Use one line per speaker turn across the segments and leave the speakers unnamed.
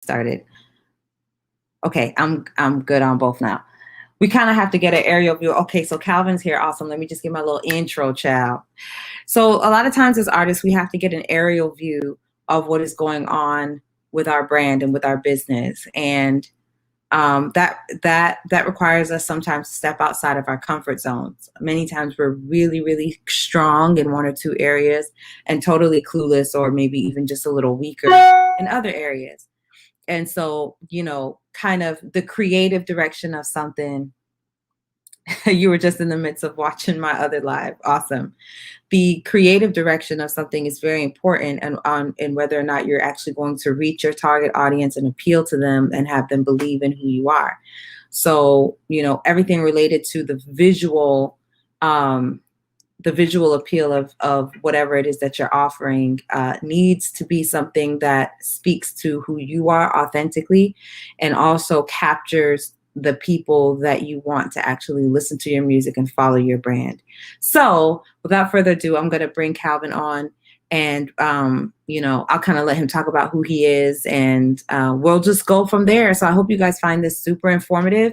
started. Okay, I'm good on both now. We kind of have to get an aerial view. Okay, so Calvin's here. Awesome. Let me just give my little intro, child. So a lot of times as artists, we have to get an aerial view of what is going on with our brand and with our business. And that requires us sometimes to step outside of our comfort zones. Many times we're really, really strong in one or two areas and totally clueless or maybe even just a little weaker in other areas. And so, kind of the creative direction of something. You were just in the midst of watching my other live. Awesome. The creative direction of something is very important, and whether or not you're actually going to reach your target audience and appeal to them and have them believe in who you are. So, everything related to the visual appeal of whatever it is that you're offering needs to be something that speaks to who you are authentically and also captures the people that you want to actually listen to your music and follow your brand. So without further ado, I'm going to bring Calvin on and, I'll kind of let him talk about who he is and we'll just go from there. So I hope you guys find this super informative.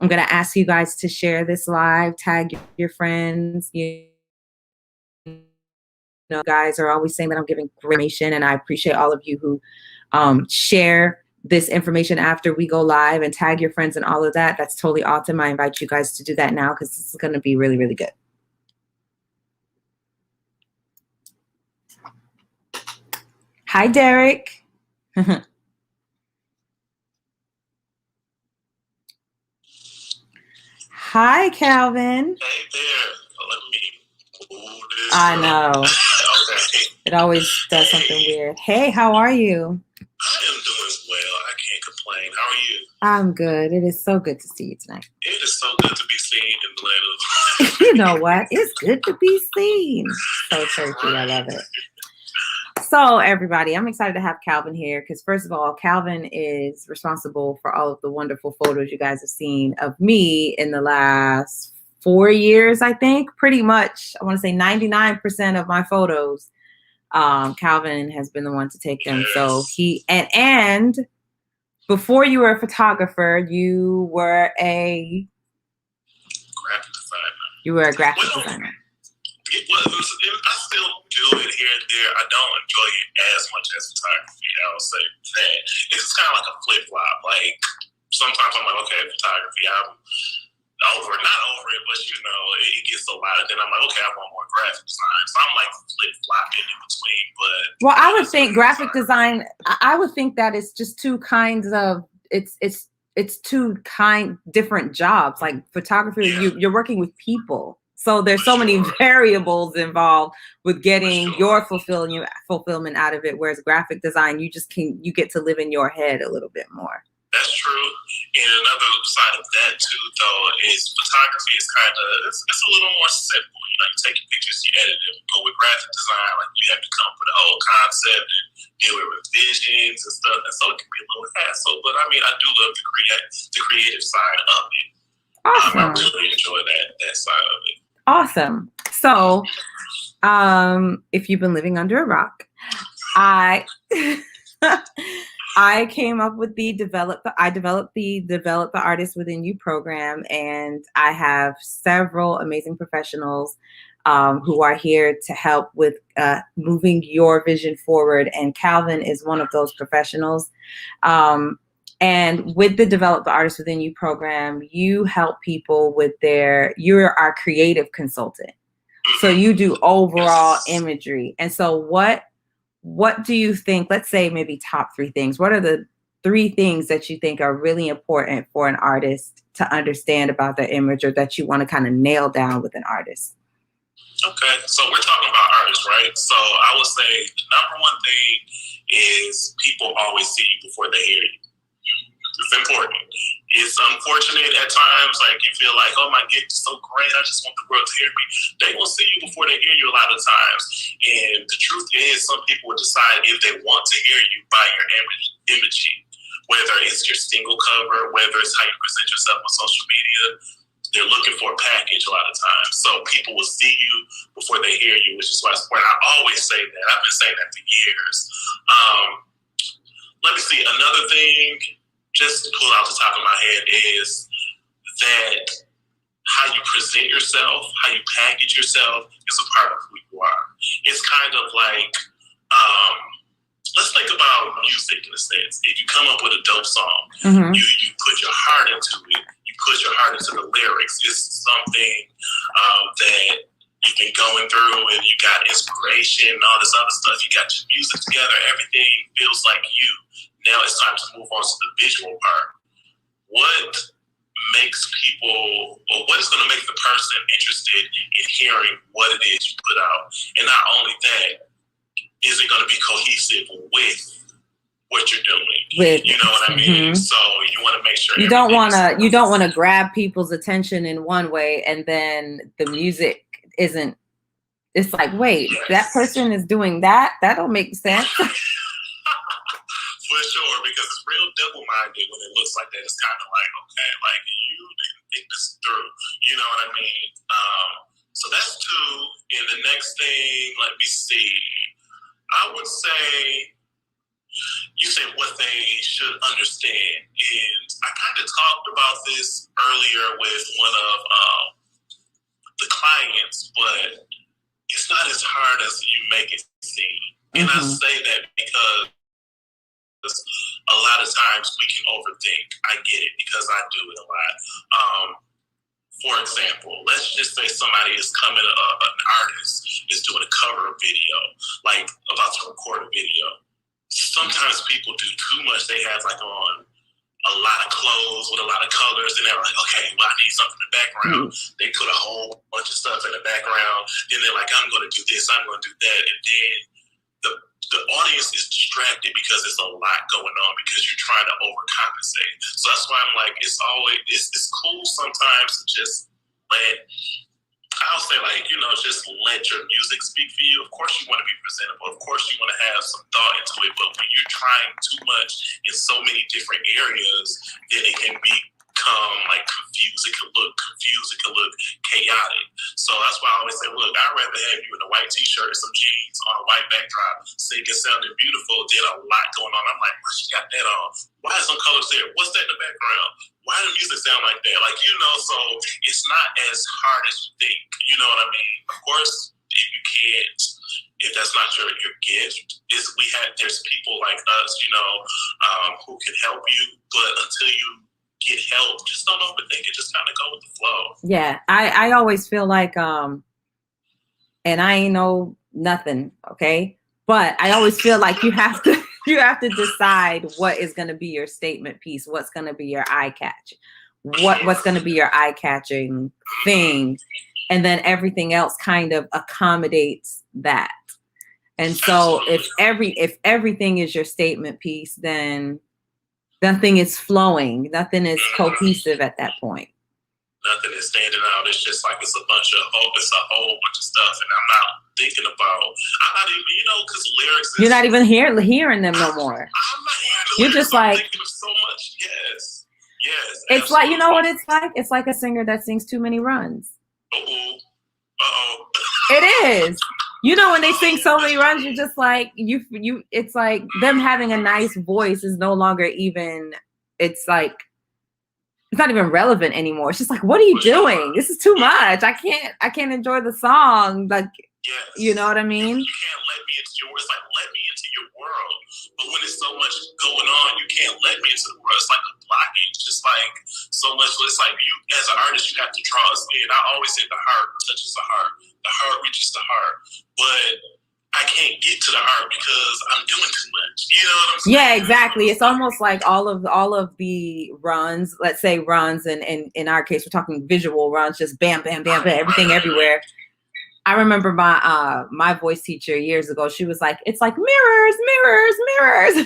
I'm going to ask you guys to share this live, tag your friends. Guys are always saying that I'm giving great information, and I appreciate all of you who share this information after we go live and tag your friends and all of that. That's totally awesome. I invite you guys to do that now because this is going to be really, really good. Hi, Derek. Hi, Calvin.
Hey there. Let me move this.
I know.
Okay.
It always does something weird. Hey, how are you?
I am doing well. I can't complain. How are you?
I'm good. It is so good to see you tonight.
It is so good to be seen in the land of...
You know what? It's good to be seen. So churchy. I love it. So everybody, I'm excited to have Calvin here because first of all, Calvin is responsible for all of the wonderful photos you guys have seen of me in the last 4 years, I think. Pretty much, I want to say 99% of my photos, Calvin has been the one to take them. Yes. So he, and before you were a photographer, you were a
graphic designer.
You were a graphic designer.
I still do it here and there. I don't enjoy it as much as photography. I would say that it's kind of like a flip flop. Like sometimes I'm like, okay, photography, I'm not over it, but it gets a lot. And then I'm like, okay, I want more graphic design. So I'm like flip flopping in between. But
well, I would think graphic design. I would think that it's just two kinds of it's two different jobs. Like photography, yeah. You're working with people. So there's so many variables involved with getting your fulfillment out of it. Whereas graphic design, you get to live in your head a little bit more.
That's true. And another side of that too, though, is photography is it's a little more simple. You take your pictures, you edit them. But with graphic design, like you have to come up with a whole concept and deal with revisions and stuff. And so it can be a little hassle. But I do love the creative side of it.
Awesome.
I really enjoy that side of it.
Awesome. So, if you've been living under a rock, I came up with I developed the Artist Within You program, and I have several amazing professionals who are here to help with moving your vision forward. And Calvin is one of those professionals. And with the Develop the Artist Within You program, you help people with you're our creative consultant. So you do overall imagery. And so what do you think, let's say maybe top 3 things, what are the 3 things that you think are really important for an artist to understand about their image, or that you want to kind of nail down with an artist?
Okay, so we're talking about artists, right? So I would say the number 1 thing is people always see you before they hear you. It's important. It's unfortunate at times, like you feel like, oh, my gift is so great, I just want the world to hear me. They will see you before they hear you a lot of times. And the truth is, some people will decide if they want to hear you by your imaging, whether it's your single cover, whether it's how you present yourself on social media. They're looking for a package a lot of times. So people will see you before they hear you, which is why it's important. I always say that. I've been saying that for years. let me see. Another thing, just to pull out the top of my head, is that how you present yourself, how you package yourself is a part of who you are. It's kind of like, let's think about music in a sense. If you come up with a dope song, you put your heart into it. You put your heart into the lyrics. It's something that you've been going through, and you got inspiration and all this other stuff. You got your music together. Everything feels like you. Now it's time to move on to the visual part. What makes people, or what is going to make the person interested in hearing what it is you put out? And not only that, is it going to be cohesive with what you're doing? You know what I mean? So you want to make sure
you don't want to grab people's attention in one way, and then the music isn't. It's like, wait, that person is doing that. That don't make sense.
For sure, because it's real double-minded when it looks like that. It's kind of like, okay, like you didn't think this through. You know what I mean? So that's two. And the next thing, let me see. I would say, you said what they should understand. And I kind of talked about this earlier with one of the clients, but it's not as hard as you make it seem. And I say that because a lot of times we can overthink. I get it because I do it a lot. For example, let's just say somebody is coming, an artist is doing a cover video, like about to record a video. Sometimes people do too much. They have like on a lot of clothes with a lot of colors, and they're like, okay, well, I need something in the background. They put a whole bunch of stuff in the background. Then they're like, I'm going to do this, I'm going to do that. And then the audience is distracted because there's a lot going on because you're trying to overcompensate. So that's why I'm like, it's cool sometimes to just I'll say just let your music speak for you. Of course you want to be presentable. Of course you want to have some thought into it. But when you're trying too much in so many different areas, then it can become like confused. It can look confused. It can look chaotic. So that's why I always say, look, I'd rather have you in a white t-shirt and some jeans on a white backdrop, singing, sounding beautiful, than a lot going on. I'm like, why she got that on? Why is some colors there? What's that in the background? Why does the music sound like that? So it's not as hard as you think. You know what I mean? Of course, if that's not your gift, there's people like us, who can help you, but until you get help, just don't overthink it. Just kind of go with the flow.
Yeah, I always feel like, and I ain't know nothing, okay? But I always feel like you have to decide what is going to be your statement piece, what's going to be your eye catch, what's going to be your eye catching thing, and then everything else kind of accommodates that. And so if everything is your statement piece, then nothing is flowing, nothing is cohesive at that point.
Nothing is standing out. It's just like it's a whole bunch of stuff, and I'm not thinking about. I'm not even, because lyrics.
You're not even hearing them no more.
I'm not
You're just
I'm
like
thinking of so much. Yes.
It's
absolutely.
like, you know what it's like? It's like a singer that sings too many runs.
Uh-oh.
It is. When they sing so many runs, you're just like it's like them having a nice voice is no longer even. It's like it's not even relevant anymore. It's just like, what are you doing? This is too much. I can't enjoy the song. Like, you know what I mean?
You can't let me into your world. It's like, let me into your world. But when there's so much going on, you can't let me into the world. It's like a blockage. Just like so much. It's like you, as an artist, you have to draw us in. I always say the heart touches the heart. The heart reaches the heart. But I can't get to the heart because I'm doing too much. You know what I'm saying?
Yeah, exactly. It's almost like all of the runs, let's say runs, and in our case, we're talking visual runs, just bam, bam, bam, bam, everything everywhere. I remember my voice teacher years ago, she was like, it's like mirrors, mirrors, mirrors.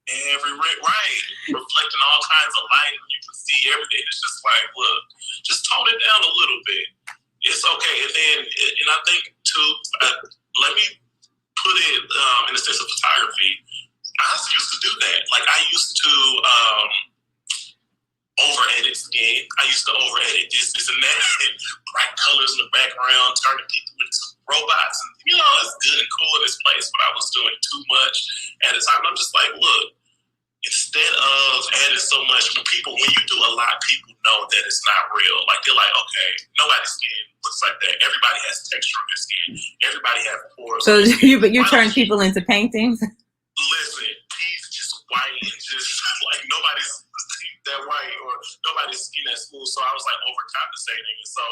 Right. Reflecting all kinds of light, and you can see everything. It's just like, look, just tone it down a little bit. It's okay. And I think too, let me put it in the sense of photography. I used to do that. Like I used to over-edit skin. I used to over-edit this and that, and bright colors in the background, turning people into robots. And, it's good and cool in this place, but I was doing too much at a time. I'm just like, look, instead of adding so much, when you do a lot, people know that it's not real. Like, they're like, okay, nobody's skin looks like that. Everybody has texture on their skin. Everybody has pores.
So you turn people into paintings?
Listen, he's just white and just like nobody's that white or nobody's skin that smooth. So I was like overcompensating, and so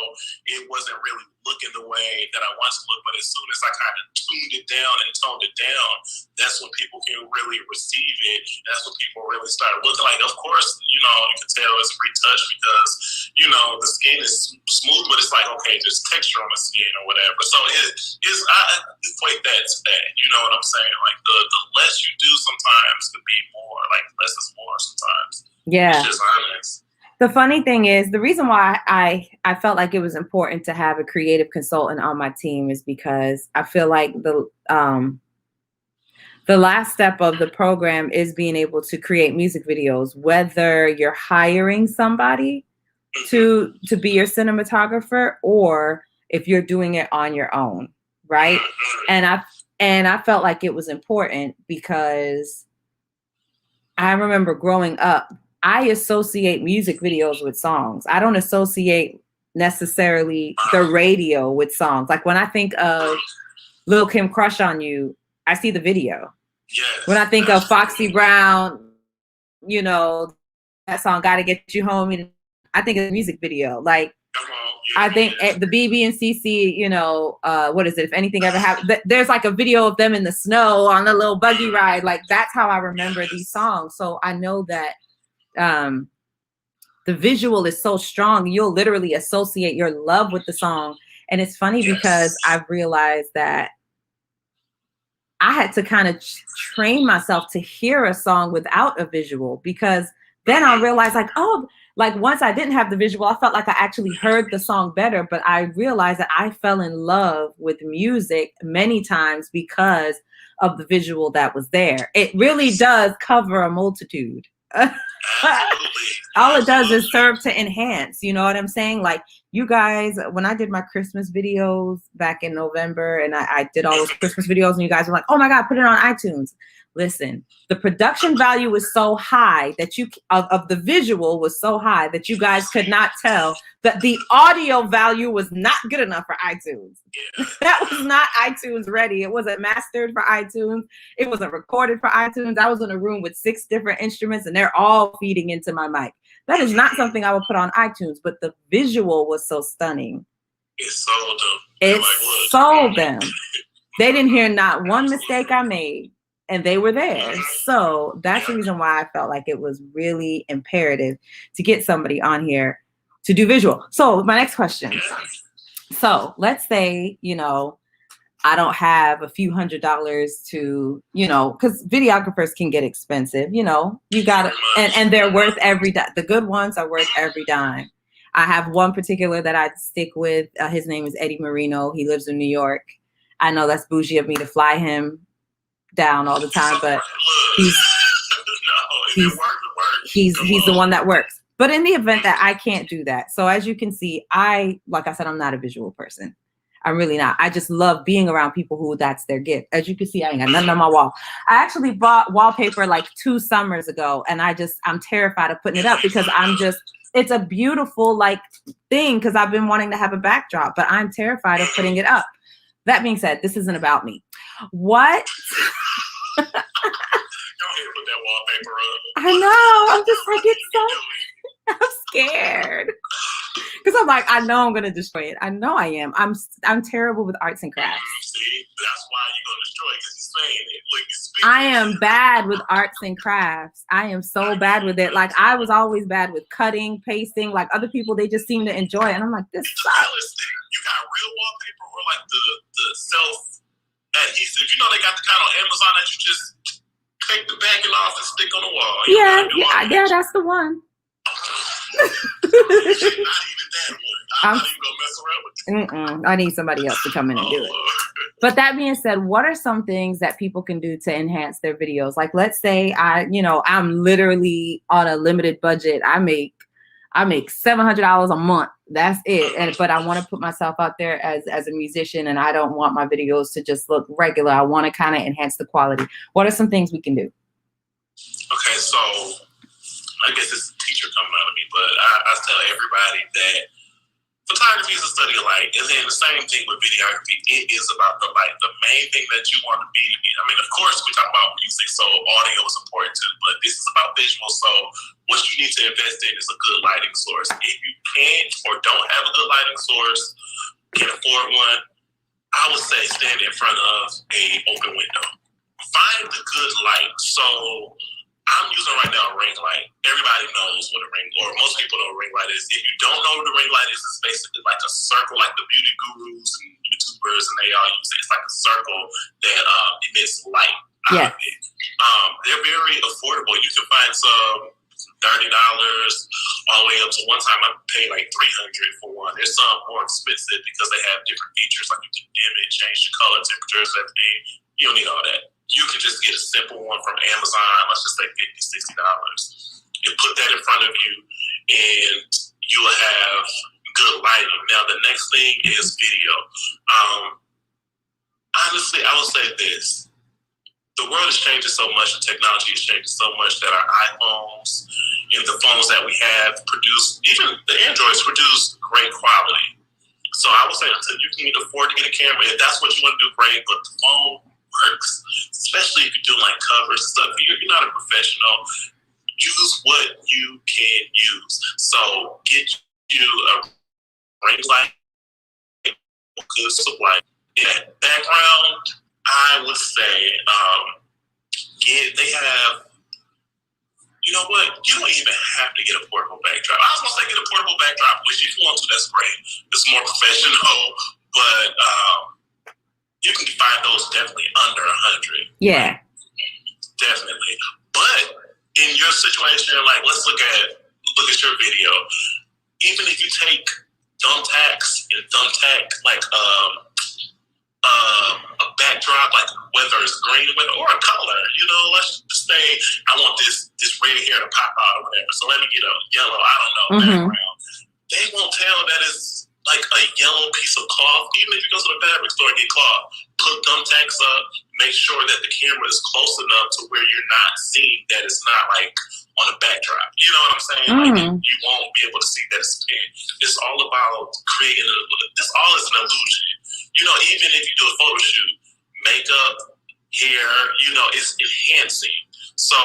it wasn't really looking the way that I wanted to look. But as soon as I kind of tuned it down and toned it down, that's when people can really receive it. That's when people really started looking. Like, of course, you can tell it's retouched because the skin is smooth, but it's like, okay, there's texture on the skin or whatever. So I equate that to that. You know what I'm saying? Like the less you do sometimes could be more. Like less is more sometimes.
Yeah.
It's just honest.
The funny thing is, the reason why I felt like it was important to have a creative consultant on my team is because I feel like the last step of the program is being able to create music videos, whether you're hiring somebody to be your cinematographer or if you're doing it on your own, right? And I felt like it was important because I remember growing up, I associate music videos with songs. I don't associate necessarily the radio with songs. Like when I think of Lil' Kim Crush on You, I see the video.
Yes,
when I think of Foxy Brown, that song "Gotta Get You Home," I think of the music video. Like I think at the BB and CC, what is it? If Anything Ever Happened, there's like a video of them in the snow on a little buggy ride. Like that's how I remember these songs. So I know that the visual is so strong. You'll literally associate your love with the song. And it's funny because I've realized that I had to kind of train myself to hear a song without a visual, because then I realized once I didn't have the visual, I felt like I actually heard the song better. But I realized that I fell in love with music many times because of the visual that was there. It really does cover a multitude. All it does is serve to enhance, you know what I'm saying? Like you guys, when I did my Christmas videos back in November and I did all those Christmas videos and you guys were like, oh my God, put it on iTunes. Listen, the production value was so high that of the visual was so high that you guys could not tell that the audio value was not good enough for iTunes. That was not iTunes ready. It wasn't mastered for iTunes. It wasn't recorded for iTunes. I was in a room with 6 different instruments and they're all feeding into my mic. That is not something I would put on iTunes, but the visual was so stunning.
It sold them.
It sold them. They didn't hear not one mistake I made. And they were there. So that's the reason why I felt like it was really imperative to get somebody on here to do visual. So my next question. So let's say, I don't have a few $100s to, because videographers can get expensive, you got to, and they're worth every dime. The good ones are worth every dime. I have one particular that I stick with. His name is Eddie Marino. He lives in New York. I know that's bougie of me to fly him down all the time, but he's the one that works. But in the event that I can't do that, so as you can see, like I said, I'm not a visual person. I'm really not. I just love being around people who that's their gift. As you can see, I ain't got nothing on my wall. I actually bought wallpaper like 2 summers ago, and I'm terrified of putting it up because it's a beautiful thing because I've been wanting to have a backdrop, but I'm terrified of putting it up. That being said, this isn't about me. What?
Go ahead and put that wallpaper up.
I know. I'm just like, I'm scared. Because I'm like, I know I'm gonna destroy it. I know I am. I'm terrible with arts and crafts.
See, that's why you're gonna destroy it, because you're saying it. Look, you're speaking.
I am bad with arts and crafts. I am so bad with it. Like I was always bad with cutting, pasting. Like other people, they just seem to enjoy it. And I'm like, this sucks.
You got real wallpaper or like the self adhesive. They got the kind on Amazon that you just take the backing off and stick on the wall.
Yeah, that's the one.
Not even that one. I'm not even gonna mess around with it.
I need somebody else to come in and do it. But that being said, what are some things that people can do to enhance their videos? Like, let's say I'm literally on a limited budget. I make $700 a month. That's it. But I want to put myself out there as a musician, and I don't want my videos to just look regular. I want to kind of enhance the quality. What are some things we can do?
Okay, so I guess it's a teacher coming out of me, but I tell everybody that photography is a study of light, and then the same thing with videography. It is about the light. The main thing that you want to be, I mean, of course, we talk about music, so audio is important too, but this is about visual. So what you need to invest in is a good lighting source. If you can't or don't have a good lighting source, can't afford one, I would say stand in front of a open window. Find the good light. So I'm using right now a ring light. Everybody knows what a ring, or most people know what a ring light is. If you don't know what a ring light is, it's basically like a circle, like the beauty gurus and YouTubers, and they all use it. It's like a circle that emits light out of it. They're very affordable. You can find some $30 all the way up to one time I paid like $300 for one. There's some more expensive because they have different features, like you can dim it, change the color, temperatures, everything. You don't need all that. You can just get a simple one from Amazon, let's just say $50, $60. You put that in front of you and you'll have good lighting. Now the next thing is video. Honestly, I will say this. The world is changing so much and technology is changing so much that our iPhones and the phones that we have produce, even the Androids produce great quality. So I would say until you can afford to get a camera, if that's what you want to do, great, but the phone works, especially if you're doing like covers and stuff. If you're not a professional, use what you can use. So get you a ring light, good supply. In that background, I would say they have, you know what, you don't even have to get a portable backdrop. I was going to say get a portable backdrop, which if you want to, that's great. It's more professional, but you can find those definitely under 100.
Yeah.
Definitely. But in your situation, like let's look at your video. Even if you take thumbtacks and thumbtack like a backdrop, like whether it's green or a color, let's just say I want this red hair to pop out or whatever. So let me get a yellow, I don't know, background. They won't tell that it's like a yellow piece of cloth. Even if you go to the fabric store and get cloth, put thumbtacks up, make sure that the camera is close enough to where you're not seeing that it's not like on a backdrop. You know what I'm saying? Like you won't be able to see that it's pen. It's all about creating this all is an illusion. Even if you do a photo shoot, makeup, hair, it's enhancing. So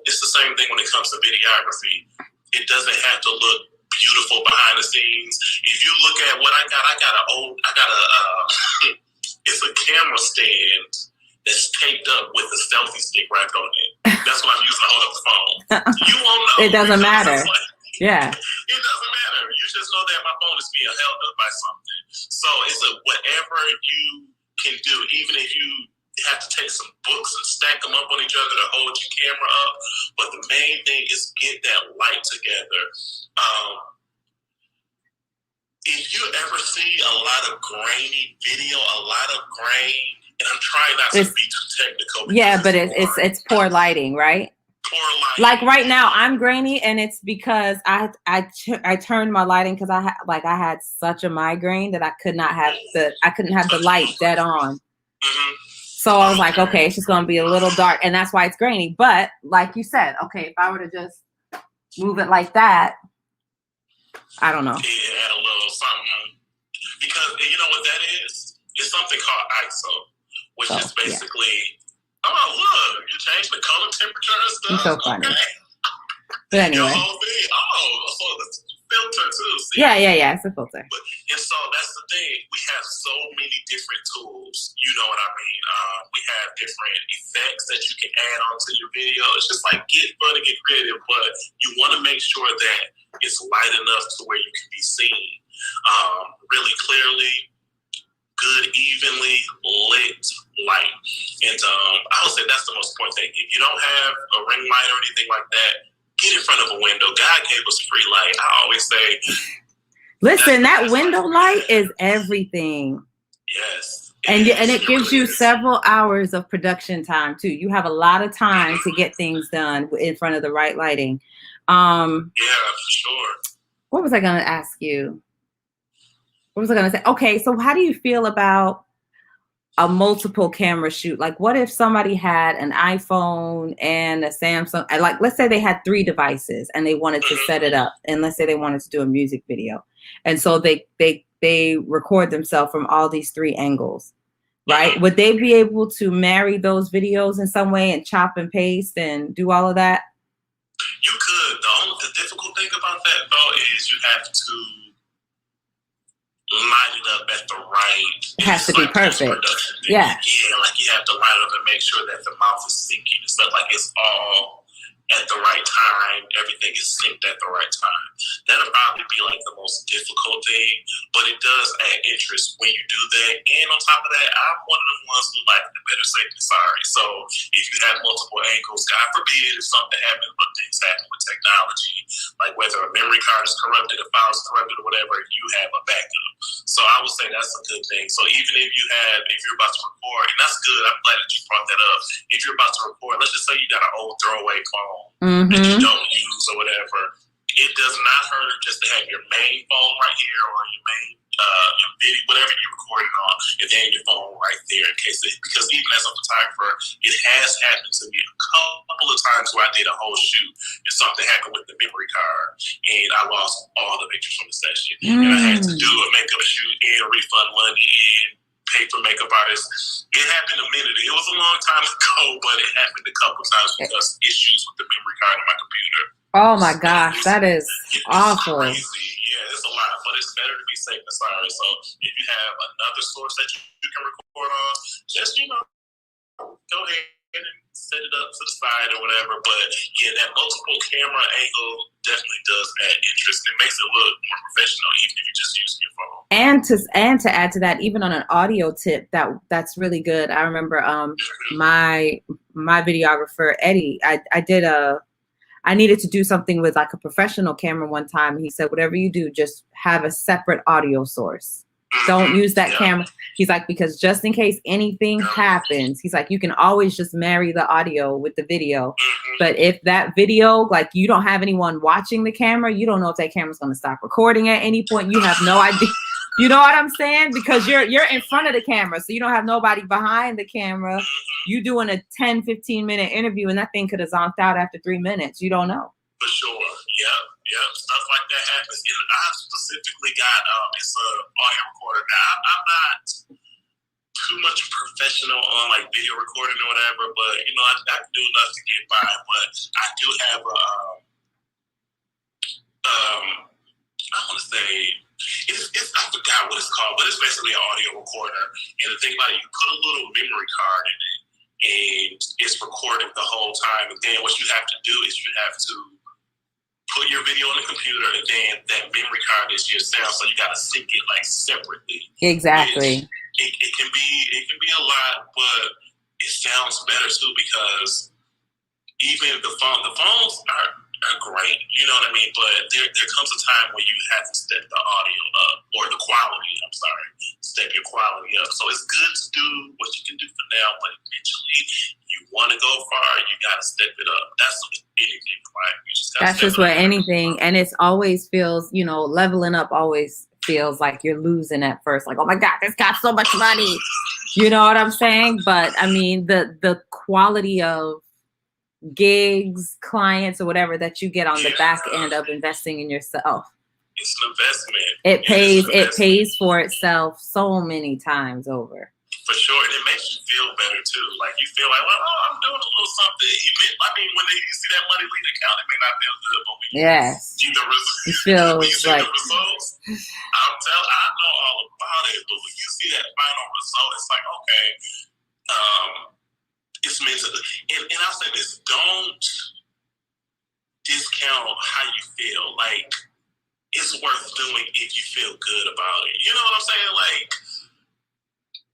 it's the same thing when it comes to videography. It doesn't have to look beautiful behind the scenes. If you look at what I got it's a camera stand that's taped up with a selfie stick wrapped on it. That's what I'm using to hold up the phone. You won't know.
It doesn't matter. Yeah.
It doesn't matter. You just know that my phone is being held up by something. So it's whatever you can do, even if you have to take some books and stack them up on each other to hold your camera up. But the main thing is get that light together. If you ever see a lot of grainy video, a lot of grain, and I'm trying not to be too technical.
Yeah, but it's poor lighting, right?
Poor lighting.
Like right now, I'm grainy, and it's because I turned my lighting because I had such a migraine that I couldn't have the light dead on. So I was like, okay, it's just gonna be a little dark, and that's why it's grainy. But like you said, okay, if I were to just move it like that, I don't know.
Yeah, add a little something. Because you know what that is? It's something called ISO, which is basically, oh, look, you change the color, temperature, and stuff.
It's so funny.
Okay.
But anyway.
Your whole thing. Oh, so it's a filter too. See?
Yeah, it's a filter.
And so that's the thing. We have so many different tools. You know what I mean? We have different effects that you can add onto your video. It's just like get fun and get creative, but you want to make sure that it's light enough to where you can be seen really clearly, good, evenly lit light. And I would say that's the most important thing. If you don't have a ring light or anything like that, get in front of a window. God gave us free light. I always say,
listen, that window light is everything.
Yes.
And it gives you several hours of production time too. You have a lot of time to get things done in front of the right lighting.
Yeah, for sure.
What was I going to ask you? What was I going to say? Okay, so how do you feel about a multiple camera shoot. Like, what if somebody had an iPhone and a Samsung? Like, let's say they had 3 devices and they wanted to set it up, and let's say they wanted to do a music video, and so they record themselves from all these 3 angles, right? Would they be able to marry those videos in some way and chop and paste and do all of that?
You could. The difficult thing about that, though, is you have to line it up at the right.
It has to be perfect. Yeah.
Yeah, like you have to line it up and make sure that the mouth is syncing and stuff. Like it's all at the right time. Everything is synced at the right time. That'll probably be like the most difficult thing, but it does add interest when you do that. And on top of that, I'm one of the ones who like the better safe than sorry. So if you have multiple angles, God forbid if something happens, but things happen with technology, like whether a memory card is corrupted, a file is corrupted, or whatever, you have a backup. So I would say that's a good thing. So even if you're about to record, and that's good, I'm glad that you brought that up. If you're about to record, let's just say you got an old throwaway phone that you don't use or whatever, it does not hurt just to have your main phone right here or your main your video, whatever you're recording on, and then your phone right there in case because even as a photographer, it has happened to me a couple of times where I did a whole shoot and something happened with the memory card and I lost all the pictures from the session and I had to do a makeup shoot and refund money and pay for makeup artists. It happened a minute. It was a long time ago, but it happened a couple of times because issues with the memory card in my computer.
Oh my gosh, that is awful.
Crazy. Yeah, it's a lot, but it's better to be safe than sorry. So if you have another source that you can record on, just go ahead and set it up to the side or whatever. But yeah, that multiple camera angle definitely does add interest. It makes it look more professional, even if you're just using your phone.
And to add to that, even on an audio tip, that's really good. I remember my videographer Eddie, I needed to do something with like a professional camera one time. He said, whatever you do, just have a separate audio source. Don't use that camera. He's like, because just in case anything happens, he's like, you can always just marry the audio with the video. But if that video, like you don't have anyone watching the camera, you don't know if that camera's going to stop recording at any point. You have no idea. You know what I'm saying? Because you're in front of the camera, so you don't have nobody behind the camera. You doing a 10, 15-minute interview, and that thing could have zonked out after 3 minutes. You don't know.
For sure. Yep. Stuff like that happens. And I specifically got it's a audio recorder. Now I'm not too much professional on like video recording or whatever, but I can do enough to get by. But I do have I want to say I forgot what it's called, but it's basically an audio recorder. And the thing about it, you put a little memory card in it, and it's recording the whole time. And then what you have to do is you have to put your video on the computer, and then that memory card is your sound. So you got to sync it like separately.
Exactly.
It can be a lot, but it sounds better too because even the phones are great, you know what I mean? But there comes a time where you have to step the audio up, or the quality, step your quality up. So it's good to do what you can do for now, but eventually you want to go far, you got to step it up. That's anything, right? You just
That's just where anything, and it's always feels, leveling up always feels like you're losing at first. Like, oh my God, this got so much money. You know what I'm saying? But I mean, the quality of gigs, clients, or whatever that you get on the back end of investing in yourself.
It's an investment.
It pays for itself so many times over.
For sure, and it makes you feel better too. Like you feel like, well, I'm doing a little something. I mean, when you see that money leave the account, it may not feel good, but when you see the results, I know all about it. But when you see that final result, it's like, okay, it's meant to. And I'll say this: don't discount how you feel. Like it's worth doing if you feel good about it. You know what I'm saying? Like.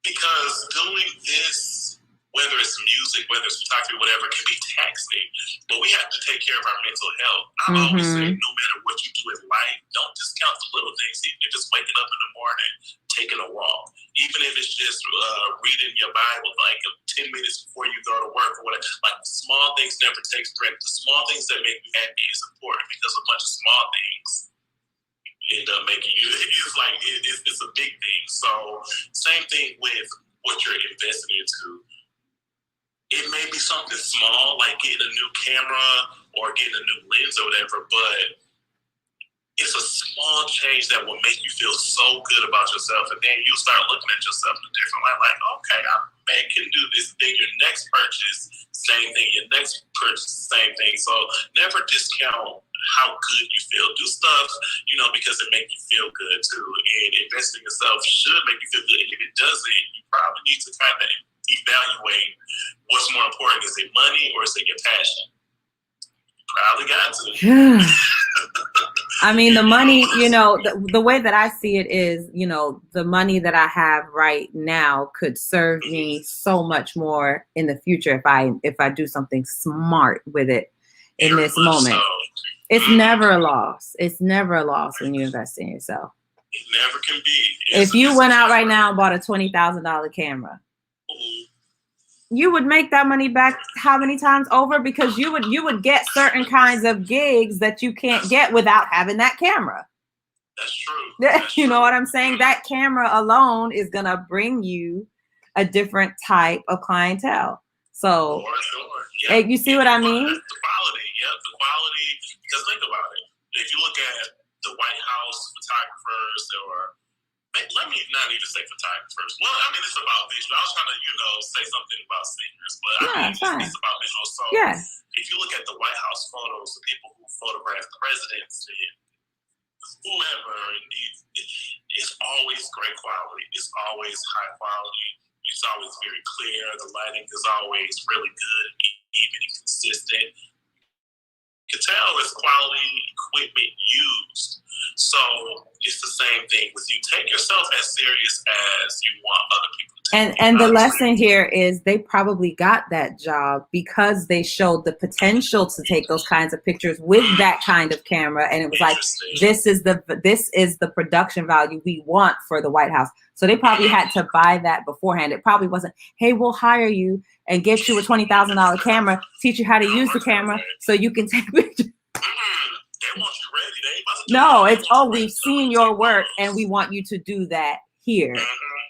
Because doing this, whether it's music, whether it's photography, whatever, can be taxing. But we have to take care of our mental health. I always say, no matter what you do in life, don't discount the little things. Even if it's waking up in the morning, taking a walk. Even if it's just reading your Bible, like 10 minutes before you go to work or whatever. Like, small things never take strength. The small things that make you happy is important because a bunch of small things end up making you, it's a big thing. So same thing with what you're investing into. It may be something small, like getting a new camera or getting a new lens or whatever, but it's a small change that will make you feel so good about yourself. And then you start looking at yourself in a different light, like, okay, I can do this. Then your next purchase, same thing. Your next purchase, same thing. So never discount how good you feel. Do stuff, because it makes you feel good too. And investing in yourself should make you feel good. And if it doesn't, you probably need to kind of evaluate what's more important. Is it money or is it your passion? You probably got to.
I mean, the money, the way that I see it is, the money that I have right now could serve me so much more in the future if I do something smart with it in this moment.
So.
It's never a loss. It's never a loss when you invest in yourself.
It never can be.
If you went out right now and bought a $20,000 camera, you would make that money back how many times over? Because you would get certain kinds of gigs that you can't get without having that camera.
That's true.
You know what I'm saying? That camera alone is gonna bring you a different type of clientele. So you see what I mean?
The quality, the quality. Because think about it. If you look at the White House photographers, or let me not even say photographers. Well, I mean, it's about visual. I was trying to, say something about singers, but it's about visual. So if you look at the White House photos, the people who photograph presidents and whoever, it's always great quality. It's always high quality. It's always very clear. The lighting is always really good, even and consistent. You can tell it's quality equipment used. So it's the same thing with you. Take yourself as serious as you want other people to take.
And the lesson here is they probably got that job because they showed the potential to take those kinds of pictures with that kind of camera. And it was like, this is the production value we want for the White House. So they probably had to buy that beforehand. It probably wasn't, hey, we'll hire you and get you a $20,000 camera, teach you how to use the camera so you can take pictures.
They want you ready. They ain't about to
no, it's, we've seen your work and we want you to do that here.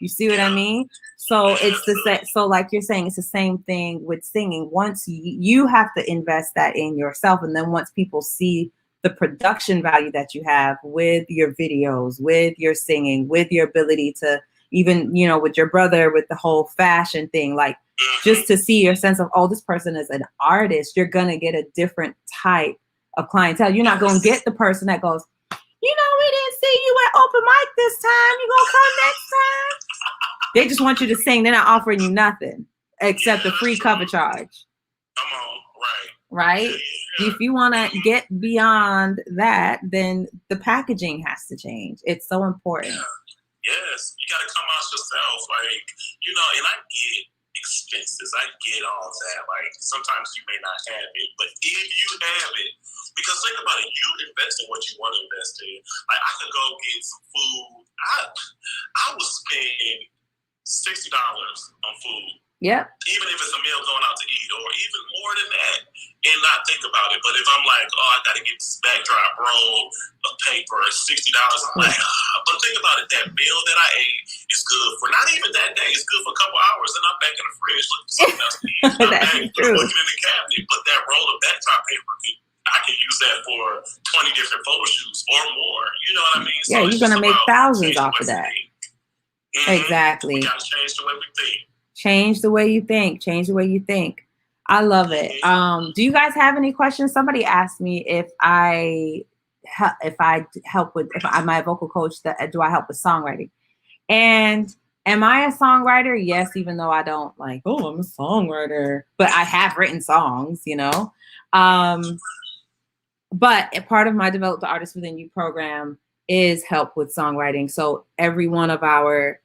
You see what I mean? So it's so like you're saying, it's the same thing with singing. Once you have to invest that in yourself. And then once people see the production value that you have with your videos, with your singing, with your ability to even, with your brother, with the whole fashion thing, like just to see your sense of, oh, this person is an artist, you're going to get a different type of clientele. You're not going to get the person that goes, we didn't see you at open mic this time. You going to come next time? They just want you to sing. They're not offering you nothing except a free cover charge.
Come on,
right? If you want to get beyond that, then the packaging has to change. It's so important.
Yes, you got to come out yourself. Like, and I get expenses. I get all that. Like, sometimes you may not have it, but if you have it, because think about it, you invest in what you want to invest in. Like, I could go get some food. I would spend $60 on food.
Yep.
Even if it's a meal going out to eat, or even more than that, and not think about it. But if I'm like, I got to get this backdrop roll of paper, $60, I'm like, but think about it, that meal that I ate is good for not even that day. It's good for a couple hours, and I'm back in the fridge looking for something else to eat. I'm back looking in the cabinet, but that roll of backdrop paper, I can use that for 20 different photo shoots or more. You know what I mean?
Yeah, so you're going to make thousands off of that. Exactly.
We got to change the way we think.
Change the way you think. Change the way you think. I love it. Do you guys have any questions? Somebody asked me if I help with, if I'm my vocal coach, do I help with songwriting? And am I a songwriter? Yes, even though I don't I'm a songwriter, but I have written songs, But a part of my Develop the Artist Within You program is help with songwriting. So every one of our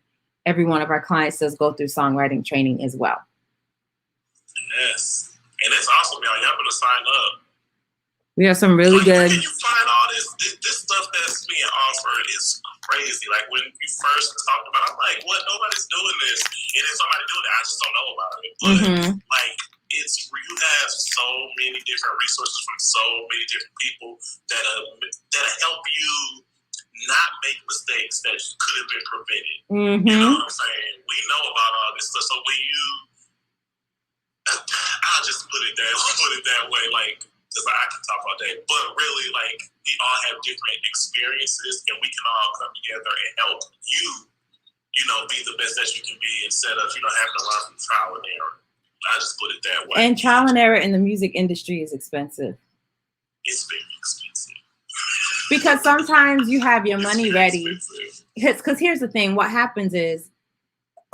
clients does go through songwriting training as well.
Yes. And it's awesome, y'all. Y'all better sign up.
We have some really good.
Where can you find all this stuff that's being offered is crazy. Like when you first talked about it, I'm like, what? Nobody's doing this. And then somebody doing it, I just don't know about it. But you have so many different resources from so many different people that help you not make mistakes that could have been prevented.
Mm-hmm.
You know what I'm saying? We know about all this stuff. So when you, I'll just put it that way, like, because I can talk all day, but really, like, we all have different experiences, and we can all come together and help you, you know, be the best that you can be instead of, you know, having to run from trial and error. I just put it that way.
And trial and error in the music industry is expensive.
It's very expensive.
Because sometimes you have your money ready. Because here's the thing, what happens is,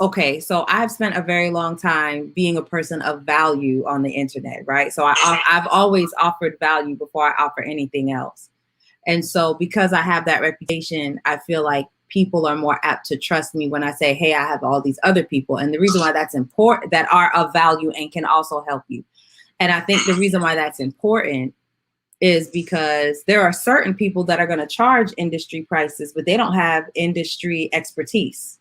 okay, so I've spent a very long time being a person of value on the internet, right? So I've always offered value before I offer anything else. And so because I have that reputation, I feel like people are more apt to trust me when I say, hey, I have all these other people. And the reason why that's important, that are of value and can also help you. And I think the reason why that's important is because there are certain people that are going to charge industry prices, but they don't have industry expertise.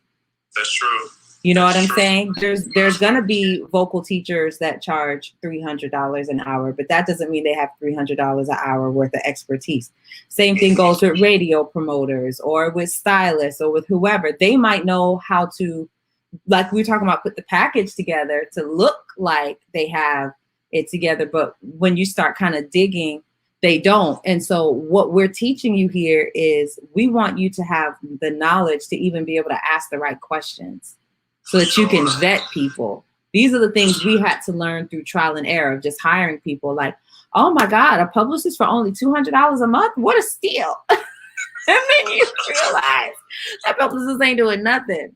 That's true.
You know what I'm saying? There's going to be vocal teachers that charge $300 an hour, but that doesn't mean they have $300 an hour worth of expertise. Same thing goes with radio promoters or with stylists or with whoever. They might know how to, like we were talking about, put the package together to look like they have it together. But when you start kind of digging, they don't. And so what we're teaching you here is we want you to have the knowledge to even be able to ask the right questions so that you can vet people. These are the things we had to learn through trial and error of just hiring people. Like, oh my God, a publicist for only $200 a month? What a steal. And then you realize that publicist ain't doing nothing.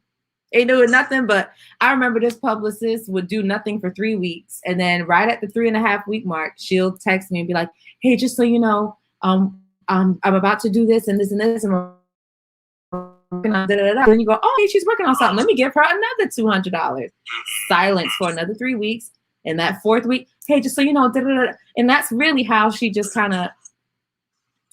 Ain't doing nothing. But I remember this publicist would do nothing for 3 weeks. And then right at the 3.5 week mark, she'll text me and be like, hey, just so you know, I'm about to do this and this and this. And working on and you go, oh, hey, she's working on something. Let me give her another $200. Silence for another 3 weeks. And that 4th week, hey, just so you know, and that's really how she just kind of,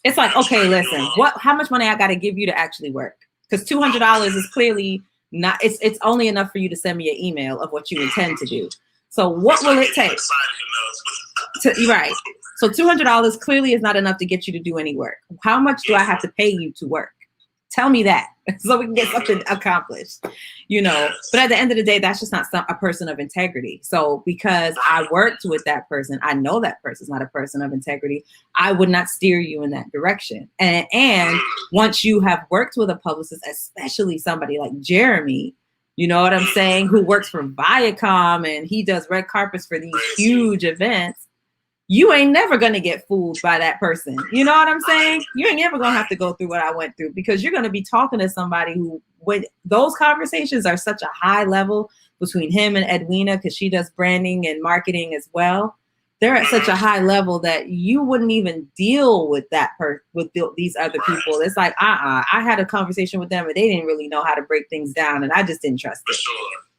it's like, okay, listen, how much money I got to give you to actually work? Because $200 is clearly not, it's only enough for you to send me an email of what you intend to do. So what will it take? Right. So $200 clearly is not enough to get you to do any work. How much do I have to pay you to work? Tell me that so we can get something accomplished, you know. But at the end of the day, that's just not a person of integrity. So because I worked with that person, I know that person's not a person of integrity. I would not steer you in that direction. And once you have worked with a publicist, especially somebody like Jeremy, you know what I'm saying, who works for Viacom and he does red carpets for these huge events, you ain't never going to get fooled by that person. You know what I'm saying? You ain't never going to have to go through what I went through because you're going to be talking to somebody who, when those conversations are such a high level between him and Edwina, because she does branding and marketing as well. They're at such a high level that you wouldn't even deal with these other people. It's like, I had a conversation with them and they didn't really know how to break things down. And I just didn't trust it.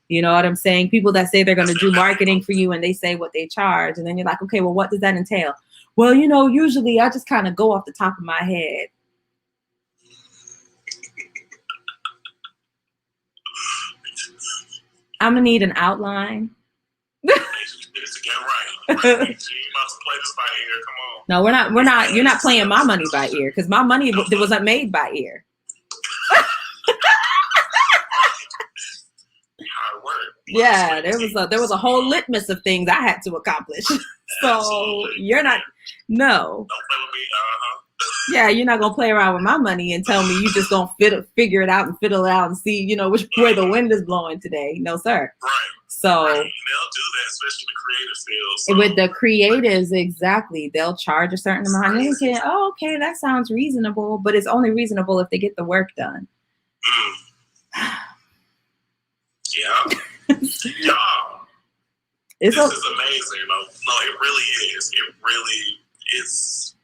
You know what I'm saying? People that say they're going to do marketing for you and they say what they charge. And then you're like, okay, well, what does that entail? Well, you know, usually I just kind of go off the top of my head. I'm going to need an outline. No, we're not. You're not playing my money by ear because my money wasn't made by ear. Yeah, there was a whole litmus of things I had to accomplish. So you're not, no. Don't play with me, Yeah, you're not gonna play around with my money and tell me you just gonna figure it out and fiddle it out and see, you know, where the wind is blowing today. No, sir. Right. So they'll do that, especially the creative field. So. With the creatives, exactly, they'll charge a certain amount. And you can, oh, okay, that sounds reasonable, but it's only reasonable if they get the work done.
Yeah. This is amazing. No, it really is. It really is.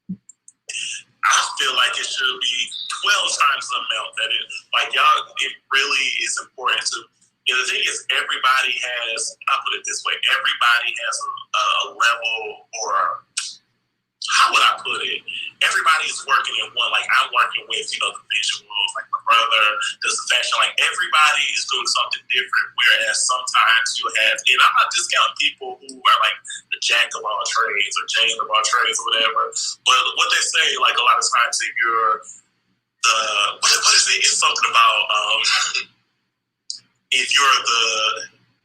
I feel like it should be 12 times the amount that it, like, y'all, it really is important to, you know, the thing is, everybody has, I'll put it this way, everybody has a level, or how would I put it? Everybody's working in one, like I'm working with, you know, the visuals, like my brother does the fashion, like everybody is doing something different. Whereas sometimes you have, and I'm not discounting people who are like the jack of all trades or Jane of all trades or whatever, but what they say, like a lot of times, if you're the what is it? It's something about if you're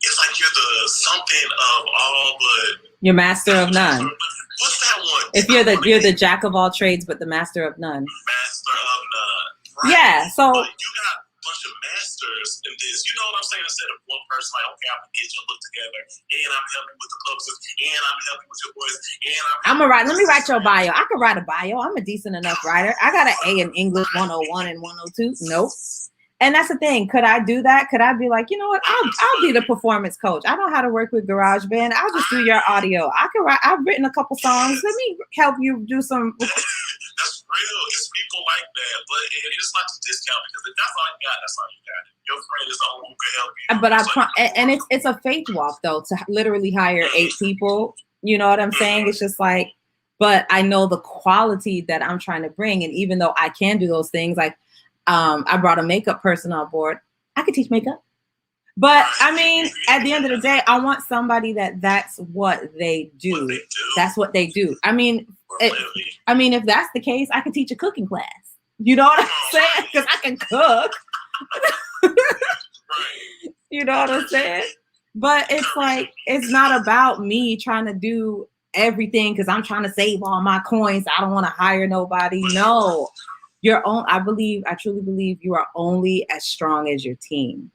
it's like you're the something of all, but
you're master of none.
What's that one?
If you're the jack of all trades, but the master of none.
Master of none. Right.
Yeah. So
but you got a bunch of masters in this. You know what I'm saying? Instead of one person like, okay, I'm gonna get your look together, and I'm helping with the clubs, and I'm helping with your boys, and I'm gonna
write. Let me write your bio. I could write a bio. I'm a decent enough writer. I got an A in English 101 and 102. Nope. And that's the thing. Could I do that? Could I be like, you know what? I'll be the performance coach. I know how to work with GarageBand. I'll just do your audio. I can write. I've written a couple songs. Let me help you do some.
That's real. It's people like that, but it's not a discount because if that's all you got, that's all you got. Your friend is the only one who can help you.
But and it's a faith walk though to literally hire 8 people. You know what I'm saying? It's just like, but I know the quality that I'm trying to bring, and even though I can do those things, like. I brought a makeup person on board. I could teach makeup. But I mean, at the end of the day, I want somebody that's what they do. That's what they do. I mean, if that's the case, I could teach a cooking class. You know what I'm saying? Because I can cook. You know what I'm saying? But it's like, it's not about me trying to do everything because I'm trying to save all my coins. I don't want to hire nobody. No. I truly believe you are only as strong as your team.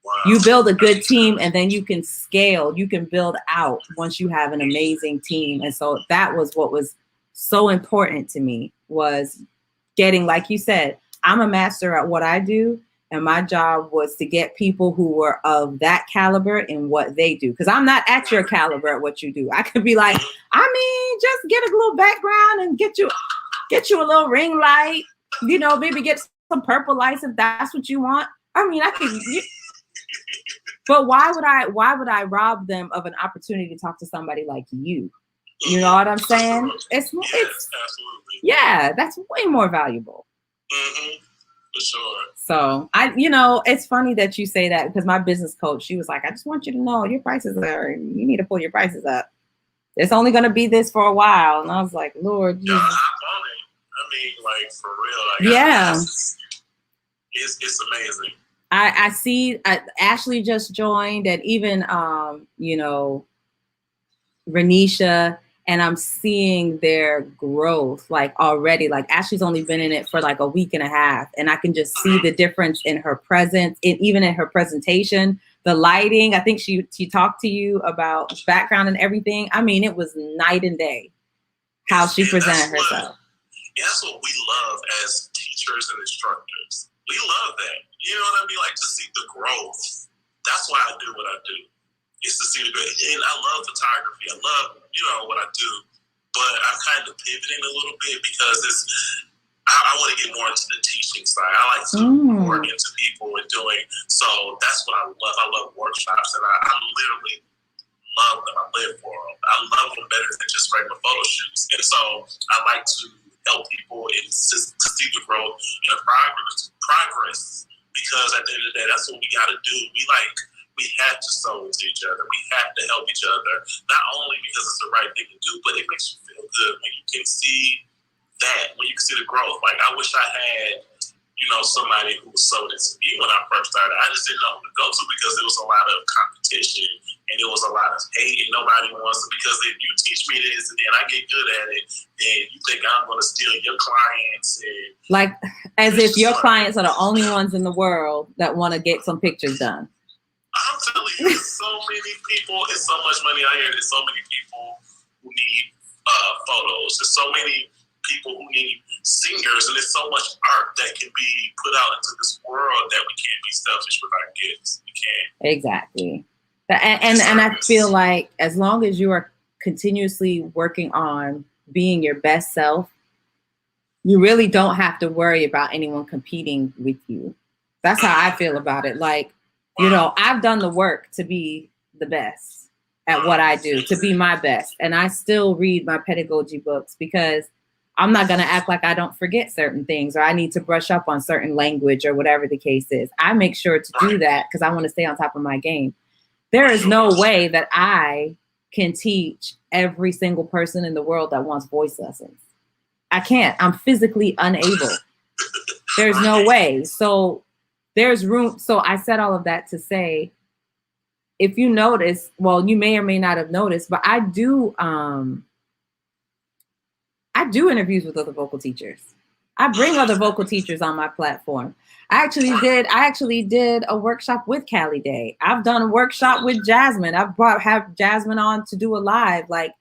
Wow. You build a good team and then you can scale, you can build out once you have an amazing team. And so that was what was so important to me, was getting, like you said, I'm a master at what I do. And my job was to get people who were of that caliber in what they do. Because I'm not at your caliber at what you do. I could be like, just get a little background and get you a little ring light, you know, maybe get some purple lights if that's what you want. I mean, I could, but why would I rob them of an opportunity to talk to somebody like you? You know what I'm saying? It's
absolutely.
Yeah, that's way more valuable.
Mm-hmm. For sure.
So it's funny that you say that, because my business coach, she was like, I just want you to know you need to pull your prices up. It's only going to be this for a while. And I was like, Lord Jesus.
Yeah, I'm on it. I mean, like, for real. Like,
yeah.
It's amazing.
I see Ashley just joined, and even, Renisha, and I'm seeing their growth, like, already. Like, Ashley's only been in it for like a week and a half, and I can just see the difference in her presence, even in her presentation. The lighting, I think she talked to you about background and everything. I mean, it was night and day how she presented herself.
That's what we love as teachers and instructors. We love that. You know what I mean? Like, to see the growth. That's why I do what I do. It's to see the growth. And I love photography. I love, what I do. But I'm kind of pivoting a little bit because I want to get more into the teaching side. I like to work into people and doing. So that's what I love. I love workshops, and I literally love them. I live for them. I love them better than just regular photo shoots. And so I like to help people and to see the growth and the progress. Because at the end of the day, that's what we got to do. We have to sew into each other. We have to help each other. Not only because it's the right thing to do, but it makes you feel good when you can see that, when you can see the growth. Like, I wish I had, somebody who was sold into me when I first started. I just didn't know who to go to because there was a lot of competition and there was a lot of hate, and nobody wants to, because if you teach me this and then I get good at it, then you think I'm going to steal your clients. And
like, as if your clients are the only ones in the world that want to get some pictures done.
I'm telling you, there's so many people, it's so much money out here. There's so many people who need photos. There's so many people who need singers, and there's so much art that can be put out into this world that we can't be selfish with our gifts. We can't.
Exactly. And I feel like as long as you are continuously working on being your best self, you really don't have to worry about anyone competing with you. That's how I feel about it. Like, I've done the work to be the best at what I do, to be my best. And I still read my pedagogy books because I'm not going to act like I don't forget certain things, or I need to brush up on certain language, or whatever the case is. I make sure to do that because I want to stay on top of my game. There is no way that I can teach every single person in the world that wants voice lessons. I can't. I'm physically unable. There's no way. So there's room. So I said all of that to say, if you notice, well, you may or may not have noticed, but I do interviews with other vocal teachers. I bring other vocal teachers on my platform. I actually did a workshop with Callie Day. I've done a workshop with Jasmine. Have Jasmine on to do a live. Like,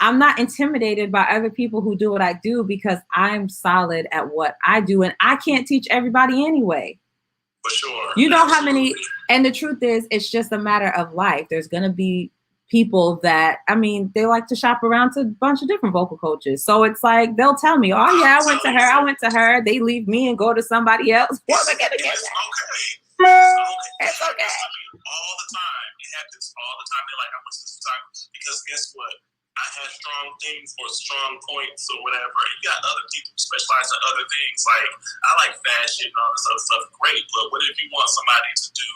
I'm not intimidated by other people who do what I do because I'm solid at what I do, and I can't teach everybody anyway.
For sure.
You know how many, and the truth is, it's just a matter of life. There's gonna be people that, I mean, they like to shop around to a bunch of different vocal coaches. So it's like, they'll tell me, oh yeah, I went to her. They leave me and go to somebody else. What am I gonna get?
It's okay. All the time. It happens all the time. They're like, I went to this photographer because guess what? I had strong things or strong points or whatever. And you got other people who specialize in other things. Like, I like fashion and all this other stuff. Great. But what if you want somebody to do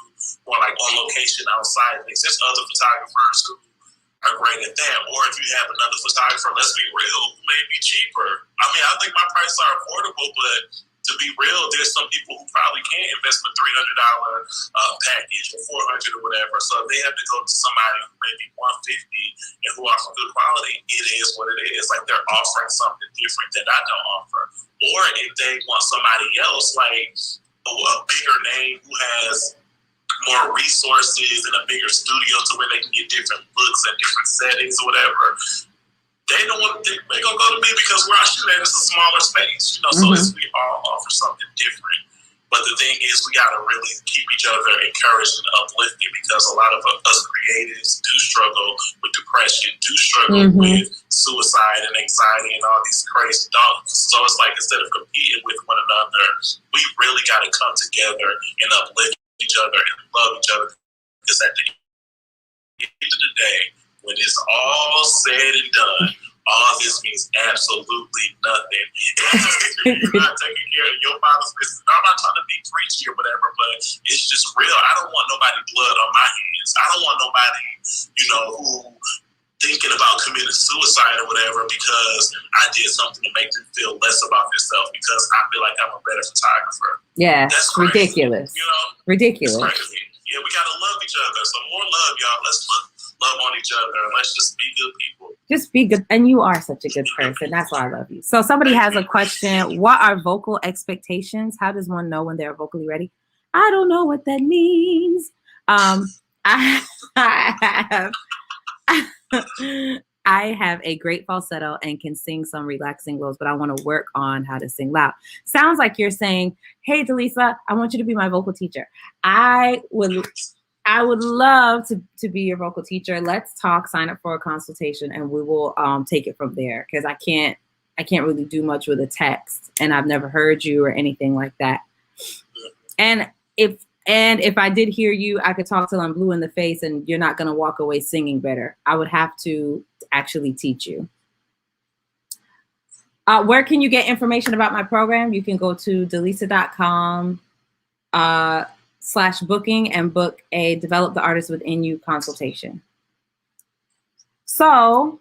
more like on location outside things? There's other photographers who are great at that. Or if you have another photographer, let's be real, who may be cheaper. I mean, I think my prices are affordable, but to be real, there's some people who probably can't invest in a $300 package or $400 or whatever. So if they have to go to somebody who may be $150 and who offers good quality, it is what it is. Like, they're offering something different that I don't offer. Or if they want somebody else, like a bigger name who has more resources and a bigger studio to where they can get different looks and different settings or whatever, they're gonna go to me because where I shoot at is a smaller space, you know. So we all offer something different. But the thing is, we gotta really keep each other encouraged and uplifted because a lot of us creatives do struggle with depression, do struggle with suicide and anxiety and all these crazy thoughts. So it's like, instead of competing with one another, we really gotta come together and uplift each other and love each other. Because at the end of the day, when it's all said and done, all this means absolutely nothing. You're not taking care of your father's business. I'm not trying to be preachy or whatever, but it's just real. I don't want nobody blood on my hands. I don't want nobody, you know, who thinking about committing suicide or whatever because I did something to make them feel less about themselves because I feel like I'm a better photographer.
Yeah,
that's
ridiculous.
You know,
ridiculous.
It's crazy. Yeah, we gotta love each other. So more love, y'all. Let's love on each other. Let's just be good people.
Just be good. And you are such a good person. That's why I love you. So somebody has a question. What are vocal expectations? How does one know when they're vocally ready? I don't know what that means. I have a great falsetto and can sing some relaxing lows, but I want to work on how to sing loud. Sounds like you're saying, hey, Delisa, I want you to be my vocal teacher. I would love to be your vocal teacher. Let's talk, sign up for a consultation, and we will take it from there. Because I can't really do much with a text, and I've never heard you or anything like that. And if I did hear you, I could talk till I'm blue in the face, and you're not gonna walk away singing better. I would have to actually teach you. Where can you get information about my program? You can go to delisa.com/booking and book a Develop the Artist Within You consultation. So,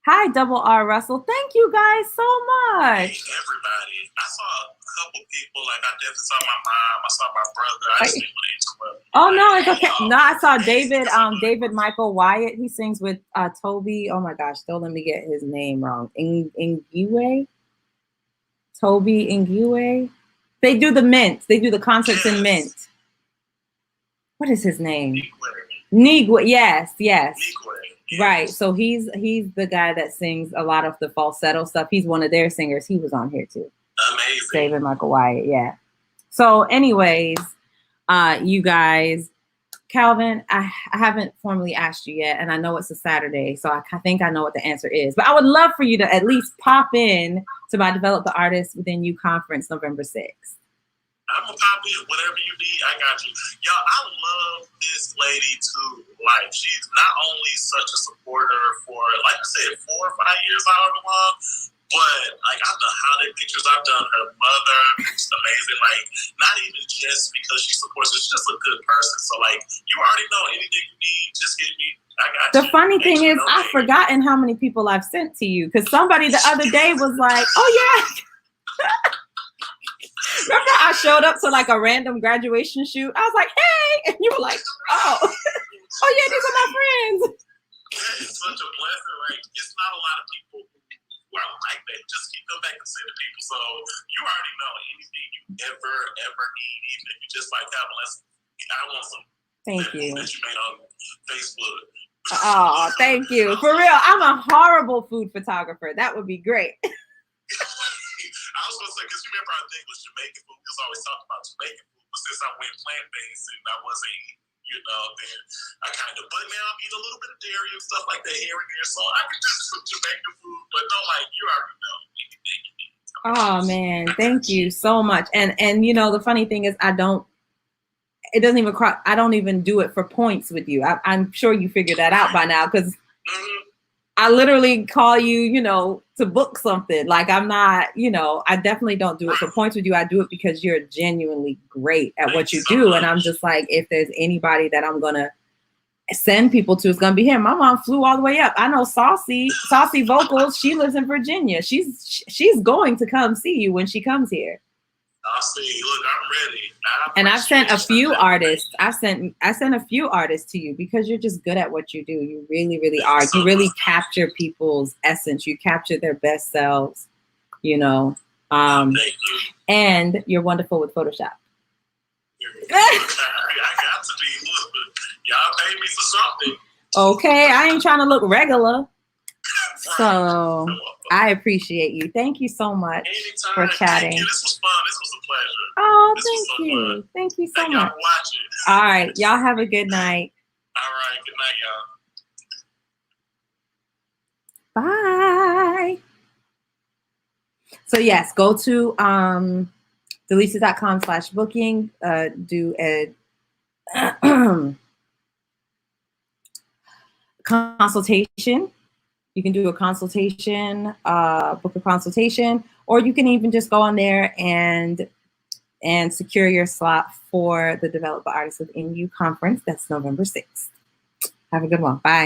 hi, Double R Russell. Thank you guys so much.
Hey, everybody. I saw a couple people. Like, I definitely saw my mom. I saw my brother. I just didn't want to interrupt.
Oh, no, it's okay. No, I saw David Michael Wyatt. He sings with Toby. Oh, my gosh. Don't let me get his name wrong. Nguye? Toby Nguye? They do the Mint. They do the concerts in Mint. What is his name? Nigwe. Yes. Nigwe. Right. So he's the guy that sings a lot of the falsetto stuff. He's one of their singers. He was on here too.
Amazing.
David Michael Wyatt. Yeah. So anyways, you guys, Calvin, I haven't formally asked you yet, and I know it's a Saturday, so I think I know what the answer is. But I would love for you to at least pop in to my Develop the Artist Within You conference November 6th.
I'm gonna pop in, whatever you need, I got you. Y'all, I love this lady too. Like, she's not only such a supporter for, like I said, 4 or 5 years, however long, but like, I've done holiday pictures, I've done her mother, she's amazing. Like, not even just because she supports her, she's just a good person. So like, you already know, anything you need, just hit me. I got you.
The funny thing is, I've forgotten how many people I've sent to you, because somebody the other day was like, oh yeah. Remember, I showed up to like a random graduation shoot. I was like, "Hey," and you were like, "Oh, oh yeah, these are my friends."
It's such a blessing. Like, it's not a lot of people who are like that. Just keep them back and send to people. So you already know anything you ever need, even if you just like have a lesson. I want some.
Thank you.
That you made on Facebook.
Oh, thank you. For real, I'm a horrible food photographer. That would be great.
I was gonna say, because remember our thing was Jamaican food. We was always talking about Jamaican food, but since I went plant-based and I wasn't eating, then I kind of. But now I'm eating a little bit of dairy and stuff like that here and there, so I can do some Jamaican food. But no, like you already know.
Oh man, thank you so much. And the funny thing is, I don't even do it for points with you. I'm sure you figured that out by now, because I literally call you, to book something. Like, I'm not, I definitely don't do it for points with you. I do it because you're genuinely great at what you do. And I'm just like, if there's anybody that I'm going to send people to, it's going to be him. My mom flew all the way up. I know Saucy Vocals. She lives in Virginia. She's going to come see you when she comes here.
I'll see. Look, I'm ready.
And I've sent a few artists. I sent a few artists to you because you're just good at what you do. You really, really are. You really capture people's essence. You capture their best selves.
Thank you.
And you're wonderful with Photoshop.
I got to be. Look, y'all pay me for something.
Okay, I ain't trying to look regular. So I appreciate you. Thank you so much for chatting.
Thank you. This was fun. This was a pleasure.
Oh, thank you.
Fun.
Thank you so
much.
Y'all all right. Y'all have a good night.
All right. Good night, y'all.
Bye. So yes, go to delisa.com/booking. Do a consultation. You can do a consultation, book a consultation, or you can even just go on there and secure your slot for the Develop the Artist Within You conference. That's November 6th. Have a good one. Bye.